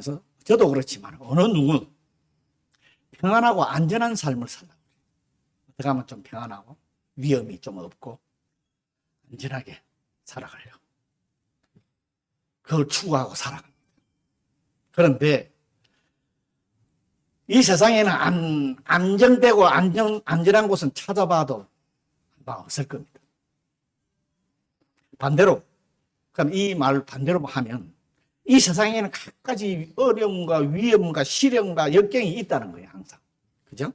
그래서 저도 그렇지만 어느 누구 평안하고 안전한 삶을 살라고 해요. 어떻게 하면 좀 평안하고 위험이 좀 없고 안전하게 살아가려고. 그걸 추구하고 살아갑니다. 그런데 이 세상에는 안정되고 안전한 곳은 찾아봐도 없을 겁니다. 반대로, 그럼 이 말 반대로 하면 이 세상에는 갖가지 어려움과 위험과 시련과 역경이 있다는 거예요, 항상. 그죠?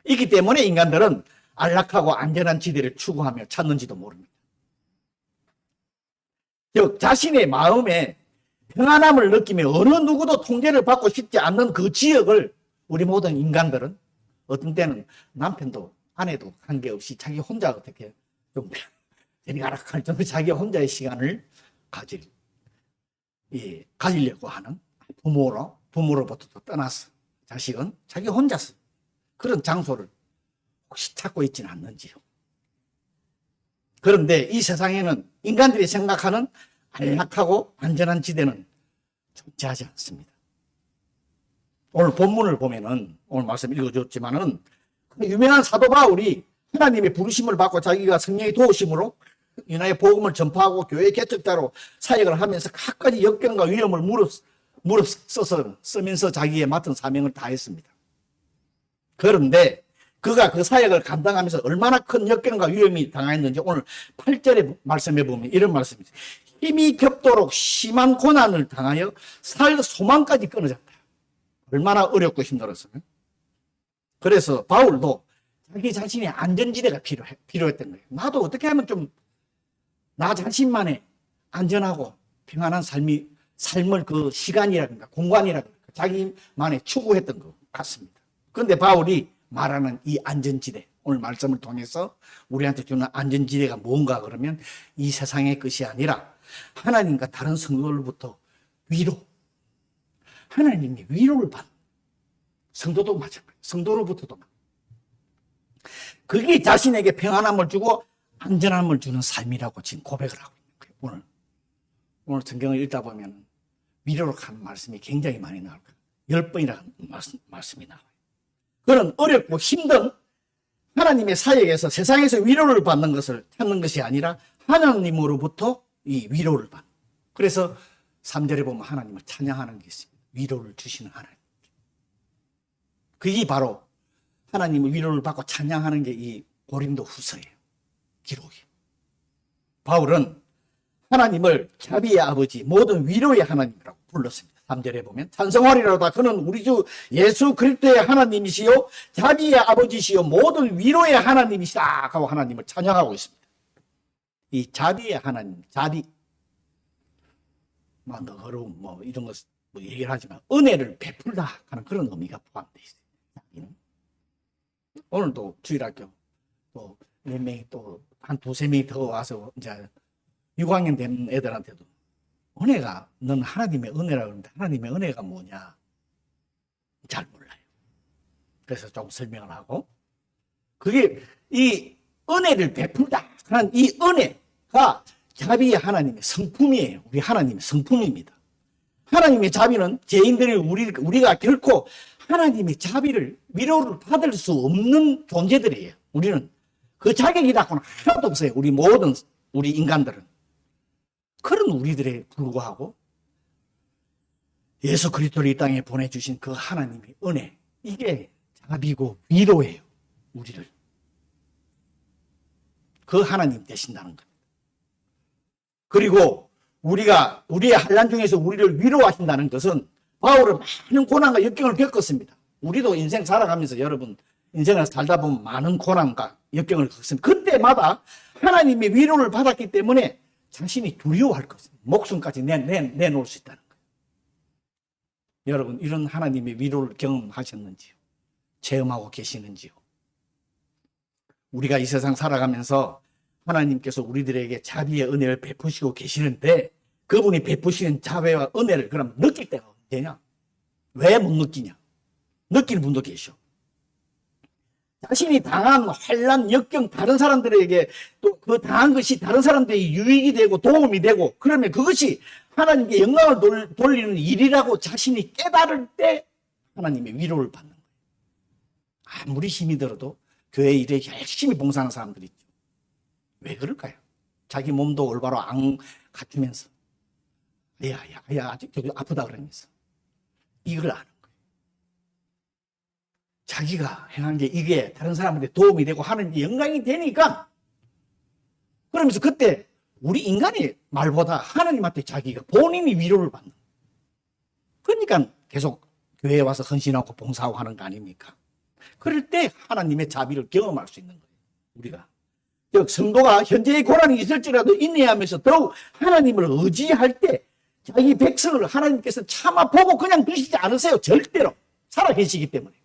있기 때문에 인간들은 안락하고 안전한 지대를 추구하며 찾는지도 모릅니다. 즉, 자신의 마음에 평안함을 느끼며 어느 누구도 통제를 받고 싶지 않는 그 지역을 우리 모든 인간들은 어떤 때는 남편도 아내도 관계없이 자기 혼자 어떻게 좀 저리 가라 할 정도 자기 혼자의 시간을 가지려고 하는 부모로부터도 떠나서 자식은 자기 혼자서 그런 장소를 혹시 찾고 있지는 않는지요. 그런데 이 세상에는 인간들이 생각하는 안락하고 안전한 지대는 존재하지 않습니다. 오늘 본문을 보면은 오늘 말씀 읽어줬지만은 유명한 사도 바울이 하나님의 부르심을 받고 자기가 성령의 도우심으로 유나의 복음을 전파하고 교회 개척자로 사역을 하면서 갖가지 역경과 위험을 쓰면서 자기의 맡은 사명을 다했습니다. 그런데 그가 그 사역을 감당하면서 얼마나 큰 역경과 위험이 당했는지 오늘 8절의 말씀에 보면 이런 말씀입니다. 힘이 겹도록 심한 고난을 당하여 살 소망까지 끊어졌다. 얼마나 어렵고 힘들었어요. 그래서 바울도 자기 자신의 안전지대가 필요했던 거예요. 나도 어떻게 하면 좀 나 자신만의 안전하고 평안한 삶을 그 시간이라든가 공간이라든가 자기만의 추구했던 것 같습니다. 그런데 바울이 말하는 이 안전지대, 오늘 말씀을 통해서 우리한테 주는 안전지대가 뭔가 그러면 이 세상의 것이 아니라 하나님과 다른 성도로부터 위로, 하나님의 위로를 받는 성도도 마찬가지예요. 성도로부터도 그게 자신에게 평안함을 주고 안전함을 주는 삶이라고 지금 고백을 하고 있는 거예요. 오늘 성경을 읽다 보면 위로로 가는 말씀이 굉장히 많이 나올 거예요. 10번이라는 말씀이 나와요. 그런 어렵고 힘든 하나님의 사역에서 세상에서 위로를 받는 것을 찾는 것이 아니라 하나님으로부터 이 위로를 받는. 그래서 3절에 보면 하나님을 찬양하는 게 있습니다. 위로를 주시는 하나님. 그게 바로 하나님의 위로를 받고 찬양하는 게 이 고린도 후서예요. 기록이. 바울은 하나님을 자비의 아버지, 모든 위로의 하나님이라고 불렀습니다. 3절에 보면 찬송하리로다 그는 우리 주 예수 그리스도의 하나님이시요 자비의 아버지시요 모든 위로의 하나님이시다 하고 하나님을 찬양하고 있습니다. 이 자비의 하나님, 자비 어려움 이런 것 얘기를 하지만 은혜를 베풀다 하는 그런 의미가 포함되어 있어요. 오늘도 주일학교 또 몇 명이 또 한 두세 명이 더 와서 이제 6학년 된 애들한테도 은혜가 넌 하나님의 은혜라고 그러는데 하나님의 은혜가 뭐냐 잘 몰라요. 그래서 좀 설명을 하고 그게 이 은혜를 베풀다 하는 이 은혜가 자비의 하나님의 성품이에요. 우리 하나님의 성품입니다. 하나님의 자비는 죄인들이 우리가 결코 하나님의 자비를 위로를 받을 수 없는 존재들이에요. 우리는 그 자격이 갖고는 하나도 없어요. 우리 인간들은. 그런 우리들에 불구하고 예수 그리스도를 이 땅에 보내주신 그 하나님의 은혜, 이게 자비고 위로예요. 우리를. 그 하나님 되신다는 겁니다. 그리고 우리의 환난 중에서 우리를 위로하신다는 것은 바울은 많은 고난과 역경을 겪었습니다. 우리도 인생 살아가면서 여러분 인생을 살다 보면 많은 고난과 역경을 겪습니다. 그때마다 하나님의 위로를 받았기 때문에 자신이 두려워할 것입니다. 목숨까지 내놓을 수 있다는 거예요. 여러분 이런 하나님의 위로를 경험하셨는지요? 체험하고 계시는지요? 우리가 이 세상 살아가면서 하나님께서 우리들에게 자비의 은혜를 베푸시고 계시는데 그분이 베푸시는 자비와 은혜를 그럼 느낄 때가 언제냐? 왜 못 느끼냐? 느낄 분도 계셔. 자신이 당한 환난, 역경, 다른 사람들에게 또 그 당한 것이 다른 사람들에게 유익이 되고 도움이 되고 그러면 그것이 하나님께 영광을 돌리는 일이라고 자신이 깨달을 때 하나님의 위로를 받는 거예요. 아무리 힘이 들어도 교회 일에 열심히 봉사하는 사람들이 있죠. 왜 그럴까요? 자기 몸도 올바로 안 갖추면서 야, 아직도 아프다 그러면서 이걸 아는 거예요. 자기가 행한 게 이게 다른 사람한테 도움이 되고 하는 영광이 되니까 그러면서 그때 우리 인간의 말보다 하나님한테 자기가 본인이 위로를 받는 거예요. 그러니까 계속 교회에 와서 헌신하고 봉사하고 하는 거 아닙니까? 그럴 때 하나님의 자비를 경험할 수 있는 거예요. 우리가. 즉 성도가 현재의 고난이 있을지라도 인내하면서 더욱 하나님을 의지할 때 자기 백성을 하나님께서 참아 보고 그냥 두시지 않으세요. 절대로. 살아 계시기 때문에.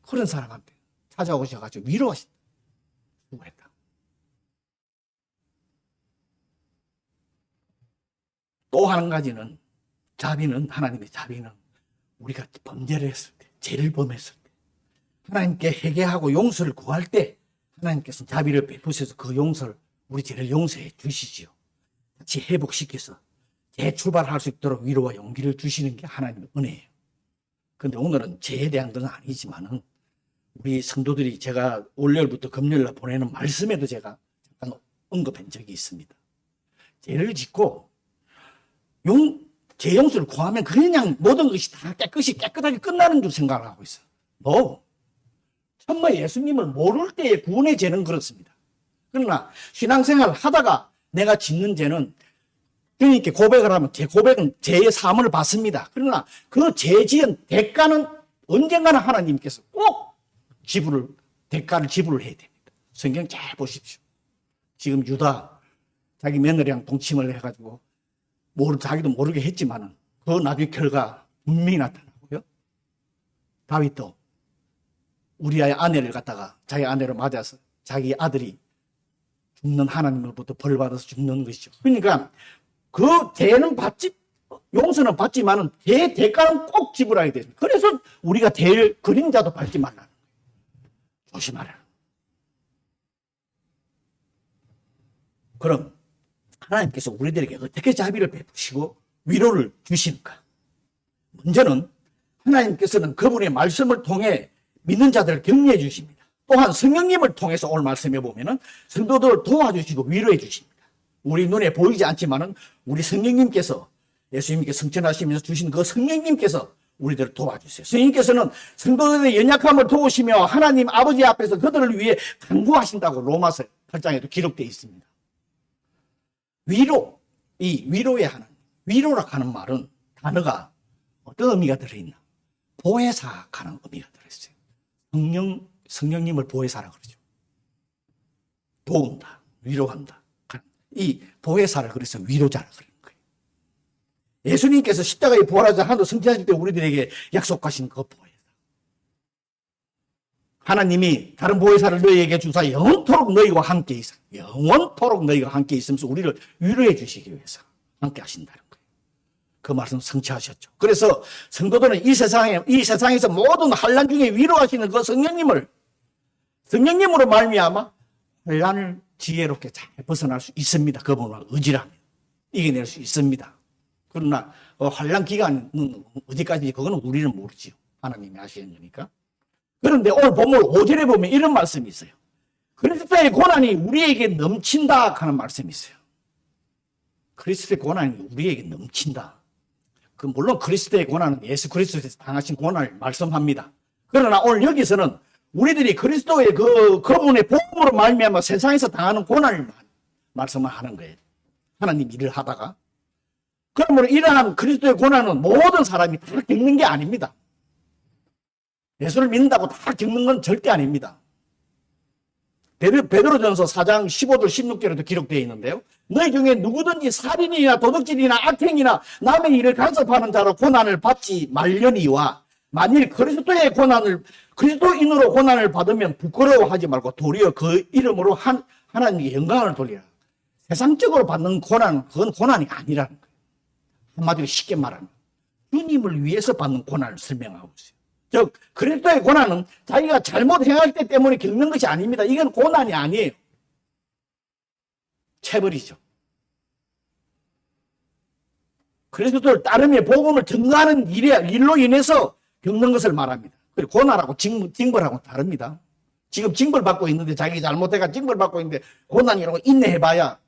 그런 사람한테 찾아오셔가지고 위로하신다. 수고했다. 또 한 가지는 자비는 하나님의 자비는 우리가 범죄를 했을 때, 죄를 범했을 때 하나님께 회개하고 용서를 구할 때 하나님께서 자비를 베푸셔서 그 용서를 우리 죄를 용서해 주시지요. 다시 회복시켜서 재출발할 수 있도록 위로와 용기를 주시는 게 하나님의 은혜예요. 그런데 오늘은 죄에 대한 건 아니지만은 우리 성도들이 제가 월요일부터 금요일날 보내는 말씀에도 제가 잠깐 언급한 적이 있습니다. 죄를 짓고 죄 용서를 구하면 그냥 모든 것이 다 깨끗하게 끝나는 줄 생각을 하고 있어요. 정말 예수님을 모를 때의 구원의 죄는 그렇습니다. 그러나 신앙생활을 하다가 내가 짓는 죄는 주님께 고백을 하면 제 고백은 죄의 사함을 받습니다. 그러나 그 죄 지은 대가는 언젠가는 하나님께서 꼭 대가를 지불을 해야 됩니다. 성경 잘 보십시오. 지금 유다 자기 며느리랑 동침을 해가지고 자기도 모르게 했지만은 그 나중에 결과 분명히 나타나고요. 다윗도 우리아의 아내를 갖다가 자기 아내로 맞아서 자기 아들이 죽는 하나님으로부터 벌 받아서 죽는 것이죠. 그러니까 그 죄는 용서는 받지만은 죄의 대가는 꼭 지불해야 돼요. 그래서 우리가 죄의 그림자도 밟지 말라는 거예요. 조심하라. 그럼 하나님께서 우리들에게 어떻게 자비를 베푸시고 위로를 주시는가? 먼저는 하나님께서는 그분의 말씀을 통해 믿는 자들을 격려해 주십니다. 또한 성령님을 통해서 오늘 말씀해 보면은 성도들을 도와주시고 위로해 주십니다. 우리 눈에 보이지 않지만은 우리 성령님께서 예수님께 성천하시면서 주신 그 성령님께서 우리들을 도와주세요. 성령님께서는 성도들의 연약함을 도우시며 하나님 아버지 앞에서 그들을 위해 간구하신다고 로마서 8장에도 기록되어 있습니다. 이 위로의 하나님, 위로라 하는 말은 단어가 어떤 의미가 들어있나? 보혜사 하는 의미가 들어있어요. 성령님을 보혜사라 그러죠. 도운다, 위로한다. 이 보혜사를 그래서 위로자라 그러는 거예요. 예수님께서 십자가에 부활하자 하도 승천하실 때 우리들에게 약속하신 그 보혜사. 하나님이 다른 보혜사를 너희에게 주사 영원토록 너희와 함께 있어. 영원토록 너희가 함께 있으면서 우리를 위로해 주시기 위해서 함께 하신다는 거예요. 그 말씀 성취하셨죠. 그래서 성도들은 이 세상에서 모든 환난 중에 위로하시는 그 성령님으로 말미암아 환난을 지혜롭게 잘 벗어날 수 있습니다. 그분을 의지라면 이겨낼 수 있습니다. 그러나 환난 기간은 어디까지인지 그거는 우리는 모르지요. 하나님이 아시는 거니까. 그런데 오늘 본문 5절에 보면 이런 말씀이 있어요. 그리스도의 고난이 우리에게 넘친다 하는 말씀이 있어요. 그리스도의 고난이 우리에게 넘친다. 물론 그리스도의 고난은 예수 그리스도에서 당하신 고난을 말씀합니다. 그러나 오늘 여기서는 우리들이 그리스도의 그분의 복음으로 말미암아 세상에서 당하는 고난을 말씀을 하는 거예요. 하나님 일을 하다가. 그러므로 이러한 그리스도의 고난은 모든 사람이 다 겪는 게 아닙니다. 예수를 믿는다고 다 겪는 건 절대 아닙니다. 베드로전서 4장 15절 16절에도 기록되어 있는데요. 너희 중에 누구든지 살인이나 도둑질이나 악행이나 남의 일을 간섭하는 자로 고난을 받지 말려니와 만일 그리스도인으로 고난을 받으면 부끄러워하지 말고 도리어 그 이름으로 하나님께 영광을 돌리라. 세상적으로 받는 고난은 그건 고난이 아니라는 거예요. 한마디로 쉽게 말하면 주님을 위해서 받는 고난을 설명하고 있어요. 즉 그리스도의 고난은 자기가 잘못 행할 때 때문에 겪는 것이 아닙니다. 이건 고난이 아니에요. 체벌이죠. 그리스도를 따르며 복음을 증거하는 일로 인해서 겪는 것을 말합니다. 그리고 고난하고 징벌하고 다릅니다. 지금 징벌받고 있는데 자기 잘못해가 징벌받고 있는데 고난이라고 인내해봐야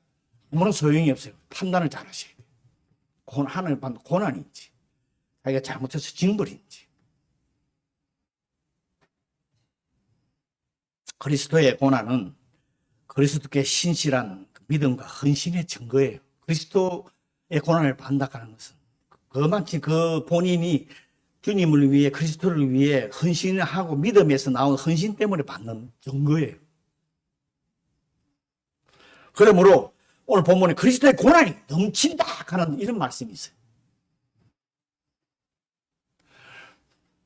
아무런 소용이 없어요. 판단을 잘 하셔야 돼요. 하나님 받는 고난인지 자기가 잘못해서 징벌인지. 그리스도의 고난은 그리스도께 신실한 믿음과 헌신의 증거예요. 그리스도의 고난을 받는다는 것은 그만치 그 본인이 주님을 위해 그리스도를 위해 헌신을 하고 믿음에서 나온 헌신 때문에 받는 증거예요. 그러므로 오늘 본문에 그리스도의 고난이 넘친다 하는 이런 말씀이 있어요.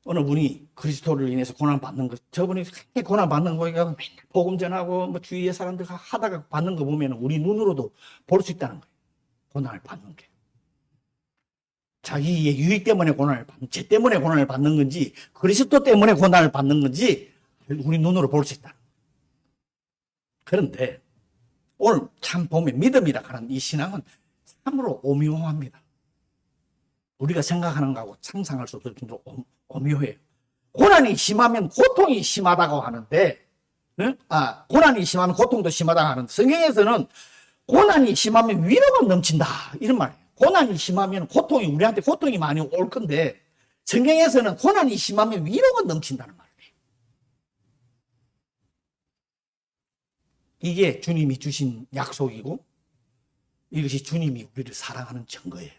어느 분이 그리스도를 인해서 고난받는 것, 저분이 굉장히 고난받는 거 보니까 맨날 복음 전하고 뭐 주위의 사람들 하다가 받는 거 보면 우리 눈으로도 볼 수 있다는 거예요. 고난을 받는 게. 자기의 유익 때문에 고난을 받는, 죄 때문에 고난을 받는 건지, 그리스도 때문에 고난을 받는 건지, 우리 눈으로 볼 수 있다. 그런데, 오늘 참 보면 믿음이라 하는 이 신앙은 참으로 오묘합니다. 우리가 생각하는 거하고 상상할 수 없을 정도로 오묘해요. 고난이 심하면 고통이 심하다고 하는데, 고난이 심하면 고통도 심하다고 하는데, 성경에서는 고난이 심하면 위로가 넘친다. 이런 말이에요. 고난이 심하면 고통이, 우리한테 고통이 많이 올 건데, 성경에서는 고난이 심하면 위로가 넘친다는 말이에요. 이게 주님이 주신 약속이고, 이것이 주님이 우리를 사랑하는 증거예요.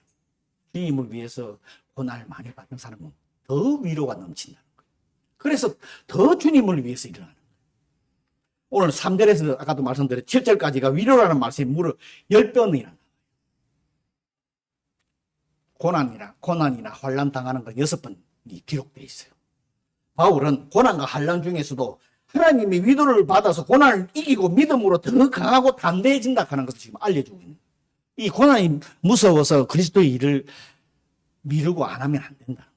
주님을 위해서 고난을 많이 받는 사람은 더 위로가 넘친다는 거예요. 그래서 더 주님을 위해서 일어나는 거예요. 오늘 3절에서 아까도 말씀드렸 7절까지가 위로라는 말씀이 무려 10번이나 고난이나 환난 당하는 거 6번이 기록되어 있어요. 바울은 고난과 환난 중에서도 하나님의 위로를 받아서 고난을 이기고 믿음으로 더 강하고 담대해진다 하는 것을 지금 알려주고 있는 거예요. 이 고난이 무서워서 그리스도의 일을 미루고 안 하면 안 된다.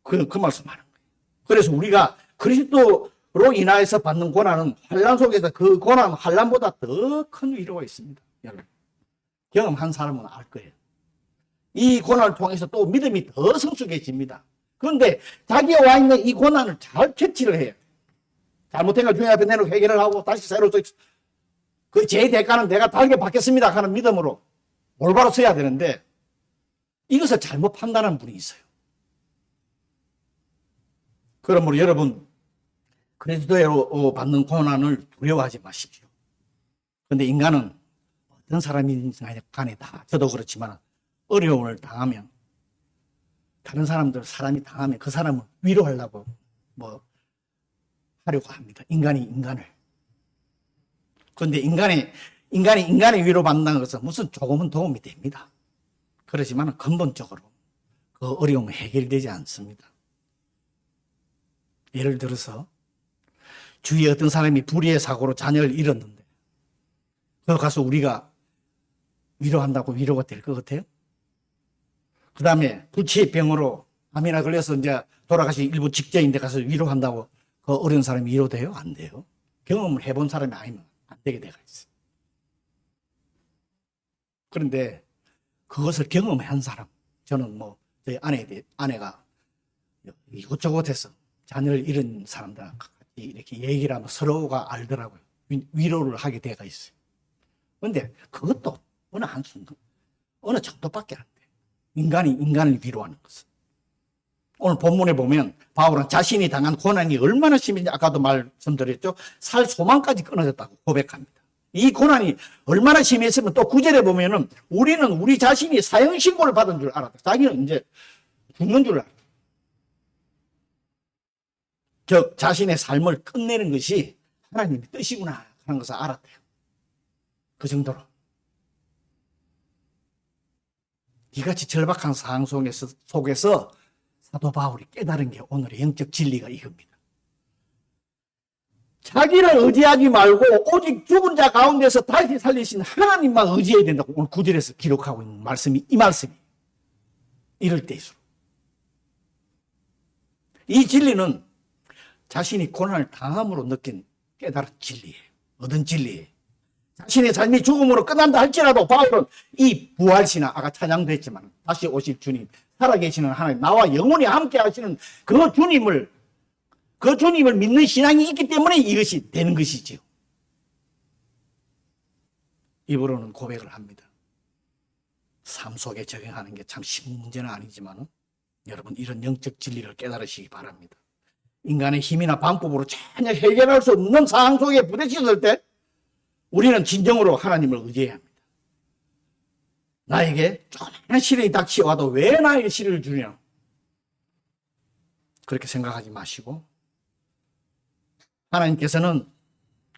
그 말씀 하는 거예요. 그래서 우리가 그리스도로 인하여서 받는 고난은 환난 속에서 그 고난, 환난보다 더 큰 위로가 있습니다. 여러분. 경험한 사람은 알 거예요. 이 고난을 통해서 또 믿음이 더 성숙해집니다. 그런데 자기가 와 있는 이 고난을 잘 캐치를 해요. 잘못된 걸 주님 앞에 내놓고 해결을 하고 다시 새로 그 제 대가는 내가 다르게 받겠습니다 하는 믿음으로 올바로 서야 되는데 이것을 잘못 판단하는 분이 있어요. 그러므로 여러분 그리스도로 받는 고난을 두려워하지 마십시오. 그런데 인간은 어떤 사람이든 간에 다 저도 그렇지만 어려움을 당하면 다른 사람이 당하면 그 사람을 위로하려고 하려고 합니다. 인간이 인간을. 그런데 인간이 위로받는다는 것은 무슨 조금은 도움이 됩니다. 그렇지만 근본적으로 그 어려움은 해결되지 않습니다. 예를 들어서 주위에 어떤 사람이 불의의 사고로 자녀를 잃었는데 그거 가서 우리가 위로한다고 위로가 될 것 같아요? 그 다음에 불치병으로 암이나 걸려서 이제 돌아가시 일부 직전인데 가서 위로한다고 그 어려운 사람이 위로돼요? 안 돼요. 경험을 해본 사람이 아니면 안 되게 돼가 있어요. 그런데 그것을 경험한 사람, 저는 저희 아내가 이곳저곳에서 자녀를 잃은 사람들하고 같이 이렇게 얘기를 하면 서로가 알더라고요. 위로를 하게 돼가 있어요. 그런데 그것도 어느 한순간, 어느 정도밖에 안 돼요. 인간이 인간을 위로하는 것은. 오늘 본문에 보면 바울은 자신이 당한 고난이 얼마나 심한지 아까도 말씀드렸죠. 살 소망까지 끊어졌다고 고백합니다. 이 고난이 얼마나 심했으면 또 9절에 보면은 우리는 우리 자신이 사형신고를 받은 줄 알았다. 자기는 이제 죽는 줄 알았다. 즉 자신의 삶을 끝내는 것이 하나님의 뜻이구나 하는 것을 알았대요. 그 정도로. 이같이 절박한 상황 속에서 사도 바울이 깨달은 게 오늘의 영적 진리가 이겁니다. 자기를 의지하지 말고 오직 죽은 자 가운데서 다시 살리신 하나님만 의지해야 된다고 오늘 9절에서 기록하고 있는 말씀이 이 말씀이 이럴 때일수록 이 진리는 자신이 고난을 당함으로 느낀 깨달은 진리예요. 얻은 진리예요. 자신의 삶이 죽음으로 끝난다 할지라도 바울은 이 부활신앙, 아까 찬양도 했지만 다시 오실 주님, 살아계시는 하나님, 나와 영원히 함께 하시는 그 주님을 믿는 신앙이 있기 때문에 이것이 되는 것이지요. 입으로는 고백을 합니다. 삶 속에 적용하는 게 참 쉬운 문제는 아니지만 여러분 이런 영적 진리를 깨달으시기 바랍니다. 인간의 힘이나 방법으로 전혀 해결할 수 없는 상황 속에 부딪혔을 때 우리는 진정으로 하나님을 의지해야 합니다. 나에게 조그마한 시련이 닥쳐와도 왜 나에게 시련을 주냐? 그렇게 생각하지 마시고 하나님께서는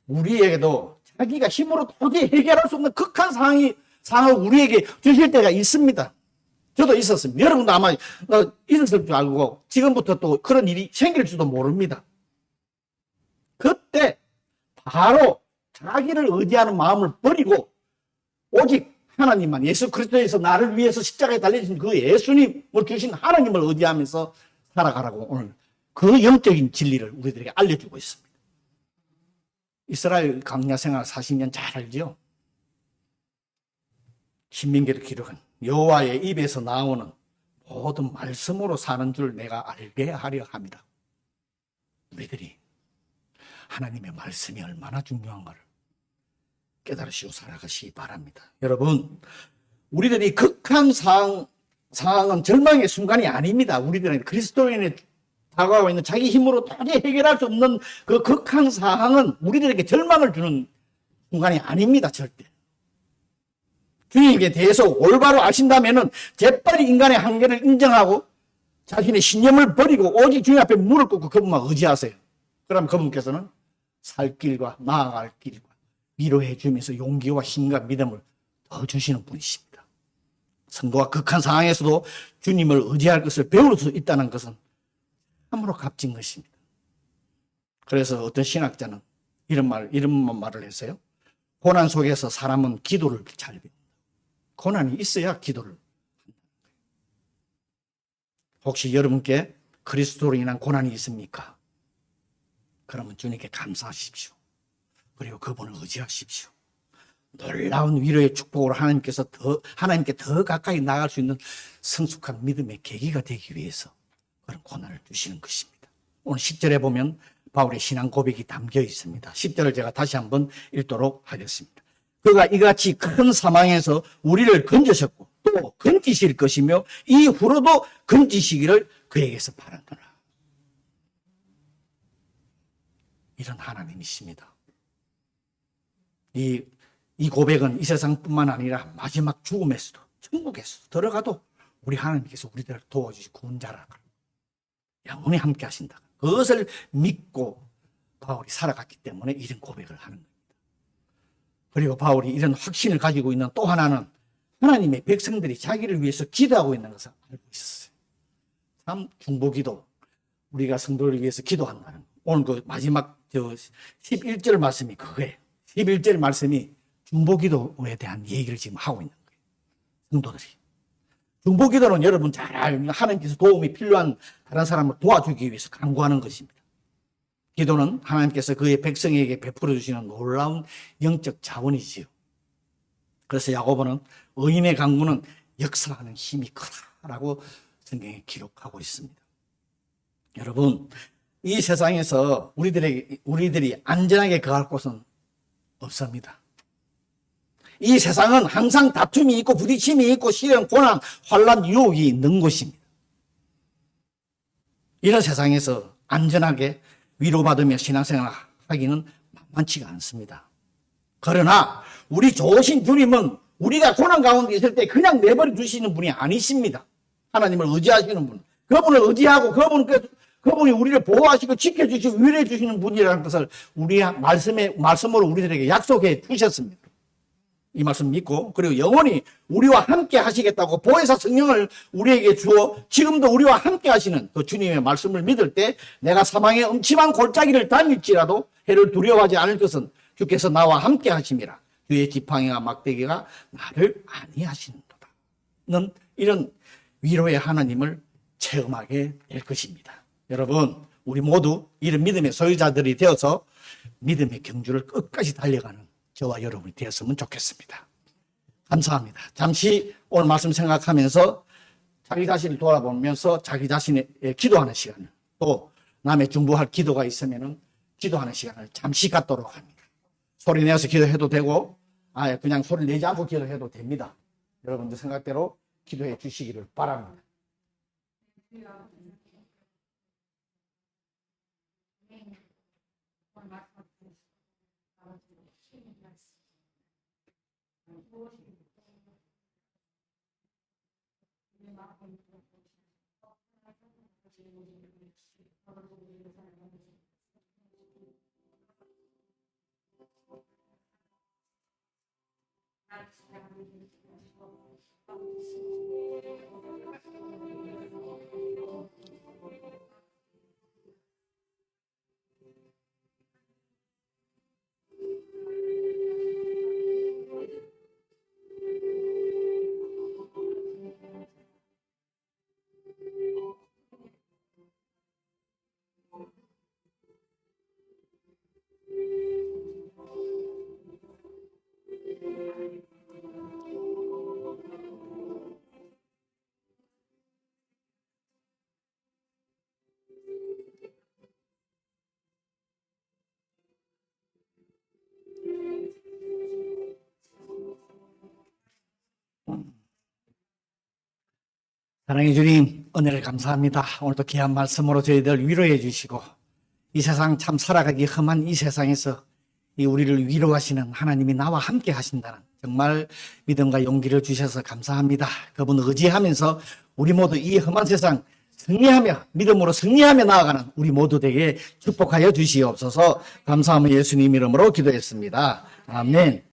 우리에게도 자기가 힘으로 도저히 해결할 수 없는 극한 상황을 우리에게 주실 때가 있습니다. 저도 있었습니다. 여러분도 아마 있었을 줄 알고 지금부터 또 그런 일이 생길 줄도 모릅니다. 그때 바로 자기를 의지하는 마음을 버리고 오직 하나님만, 예수 그리스도에서 나를 위해서 십자가에 달려주신 그 예수님을 주신 하나님을 의지하면서 살아가라고 오늘 그 영적인 진리를 우리들에게 알려주고 있습니다. 이스라엘 광야 생활 40년 잘 알죠? 신명기를 기록한 여호와의 입에서 나오는 모든 말씀으로 사는 줄 내가 알게 하려 합니다. 우리들이 하나님의 말씀이 얼마나 중요한가를 깨달으시고 살아가시기 바랍니다. 여러분, 우리들이 극한 상황은 절망의 순간이 아닙니다. 우리들은 그리스도인의 다가오고 있는 자기 힘으로 도저히 해결할 수 없는 그 극한 상황은 우리들에게 절망을 주는 순간이 아닙니다. 절대. 주님에 대해서 올바로 아신다면은 재빨리 인간의 한계를 인정하고 자신의 신념을 버리고 오직 주님 앞에 무릎 꿇고 그분만 의지하세요. 그럼 그분께서는 살 길과 나아갈 길과 위로해 주면서 용기와 힘과 믿음을 더 주시는 분이십니다. 성도가 극한 상황에서도 주님을 의지할 것을 배울 수 있다는 것은 참으로 값진 것입니다. 그래서 어떤 신학자는 이런 말을 했어요. 고난 속에서 사람은 기도를 잘 배운다. 고난이 있어야 기도를 한다. 혹시 여러분께 그리스도로 인한 고난이 있습니까? 그러면 주님께 감사하십시오. 그리고 그분을 의지하십시오. 놀라운 위로의 축복으로 하나님께 더 가까이 나아갈 수 있는 성숙한 믿음의 계기가 되기 위해서 그런 고난을 주시는 것입니다. 오늘 10절에 보면 바울의 신앙 고백이 담겨 있습니다. 10절을 제가 다시 한번 읽도록 하겠습니다. 그가 이같이 큰 사망에서 우리를 건지셨고 또 건지실 것이며 이후로도 건지시기를 그에게서 바란다. 이런 하나님이십니다. 이 고백은 이 세상뿐만 아니라 마지막 죽음에서도 천국에서도 들어가도 우리 하나님께서 우리들을 도와주시고 구원자라 영원히 함께 하신다. 그것을 믿고 바울이 살아갔기 때문에 이런 고백을 하는 겁니다. 그리고 바울이 이런 확신을 가지고 있는 또 하나는 하나님의 백성들이 자기를 위해서 기도하고 있는 것을 알고 있었어요. 참 중보기도, 우리가 성도를 위해서 기도한다는 거. 오늘 그 마지막 11절 말씀이 그거예요. 11절 말씀이 중보기도에 대한 얘기를 지금 하고 있는 거예요. 성도들이. 중보기도는 여러분 잘 알고 하나님께서 도움이 필요한 다른 사람을 도와주기 위해서 간구하는 것입니다. 기도는 하나님께서 그의 백성에게 베풀어 주시는 놀라운 영적 자원이지요. 그래서 야고보는 의인의 간구는 역사하는 힘이 크다라고 성경에 기록하고 있습니다. 여러분, 이 세상에서 우리들이 안전하게 거할 곳은 없습니다. 이 세상은 항상 다툼이 있고 부딪힘이 있고 시련, 고난, 환난, 유혹이 있는 곳입니다. 이런 세상에서 안전하게 위로받으며 신앙생활 하기는 만만치가 않습니다. 그러나 우리 좋으신 주님은 우리가 고난 가운데 있을 때 그냥 내버려 두시는 분이 아니십니다. 하나님을 의지하시는 분. 그분을 의지하고 그분이 우리를 보호하시고 지켜주시고 위로해 주시는 분이라는 것을 우리 말씀으로 우리들에게 약속해 주셨습니다. 이 말씀 믿고 그리고 영원히 우리와 함께 하시겠다고 보혜사 성령을 우리에게 주어 지금도 우리와 함께 하시는 그 주님의 말씀을 믿을 때 내가 사망의 음침한 골짜기를 다닐지라도 해를 두려워하지 않을 것은 주께서 나와 함께 하심이라. 주의 지팡이와 막대기가 나를 안위하시는도다. 는 이런 위로의 하나님을 체험하게 될 것입니다. 여러분, 우리 모두 이런 믿음의 소유자들이 되어서 믿음의 경주를 끝까지 달려가는 저와 여러분이 되었으면 좋겠습니다. 감사합니다. 잠시 오늘 말씀 생각하면서 자기 자신을 돌아보면서 자기 자신의 기도하는 시간을, 또 남의 중보할 기도가 있으면 기도하는 시간을 잠시 갖도록 합니다. 소리 내어서 기도해도 되고 그냥 소리 내지 않고 기도해도 됩니다. 여러분들 생각대로 기도해 주시기를 바랍니다. 사랑해 주님, 은혜를 감사합니다. 오늘도 귀한 말씀으로 저희들 위로해 주시고, 이 세상 참 살아가기 험한 이 세상에서 이 우리를 위로하시는 하나님이 나와 함께 하신다는 정말 믿음과 용기를 주셔서 감사합니다. 그분 의지하면서 우리 모두 이 험한 세상 승리하며, 믿음으로 승리하며 나아가는 우리 모두 되게 축복하여 주시옵소서. 감사하며 예수님 이름으로 기도했습니다. 아멘.